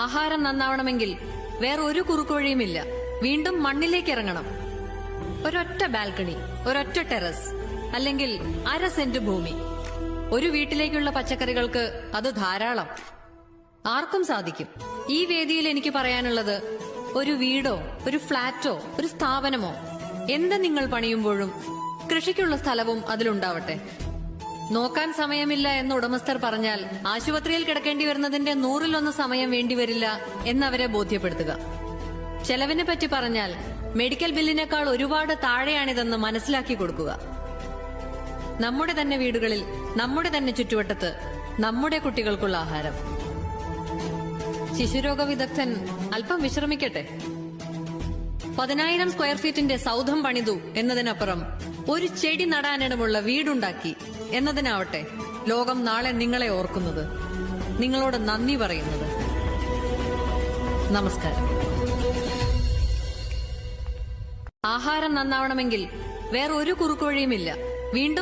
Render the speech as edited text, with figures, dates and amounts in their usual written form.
ആഹാരം നന്നാവണമെങ്കിൽ വേറൊരു കുറുക്കുവഴിയുമില്ല. വീണ്ടും മണ്ണിലേക്ക് ഇറങ്ങണം. ഒരൊറ്റ ബാൽക്കണി, ഒരൊറ്റ ടെറസ്, അല്ലെങ്കിൽ 1/2 സെന്റ് ഭൂമി. ഒരു വീട്ടിലേക്കുള്ള പച്ചക്കറികൾക്ക് അത് ധാരാളം. ആർക്കും സാധിക്കും. ഈ വേദിയിൽ എനിക്ക് പറയാനുള്ളത്, ഒരു വീടോ ഒരു ഫ്ളാറ്റോ ഒരു സ്ഥാപനമോ എന്ത് നിങ്ങൾ പണിയുമ്പോഴും കൃഷിക്കുള്ള സ്ഥലവും അതിലുണ്ടാവട്ടെ. നോക്കാൻ സമയമില്ല എന്ന് ഉടമസ്ഥർ പറഞ്ഞാൽ ആശുപത്രിയിൽ കിടക്കേണ്ടി വരുന്നതിന്റെ 100-1 സമയം വേണ്ടിവരില്ല എന്നവരെ ബോധ്യപ്പെടുത്തുക. ചെലവിനെ പറ്റി പറഞ്ഞാൽ മെഡിക്കൽ ബില്ലിനേക്കാൾ ഒരുപാട് താഴെയാണിതെന്ന് മനസ്സിലാക്കി കൊടുക്കുക. നമ്മുടെ തന്നെ വീടുകളിൽ, നമ്മുടെ തന്നെ ചുറ്റുവട്ടത്ത്, നമ്മുടെ കുട്ടികൾക്കുള്ള ആഹാരം. ശിശുരോഗ വിദഗ്ധൻ അല്പം വിശ്രമിക്കട്ടെ. 10,000 സ്ക്വയർ ഫീറ്റിന്റെ സൗധം പണിതു എന്നതിനപ്പുറം ഒരു ചെടി നടാനിടമുള്ള വീടുണ്ടാക്കി എന്നതിനാവട്ടെ ലോകം നാളെ നിങ്ങളെ ഓർക്കുന്നത്, നിങ്ങളോട് നന്ദി പറയുന്നത്. നമസ്കാരം. ആഹാരം നന്നാവണമെങ്കിൽ വേറൊരു കുറുക്കുവഴിയുമില്ല. വീണ്ടും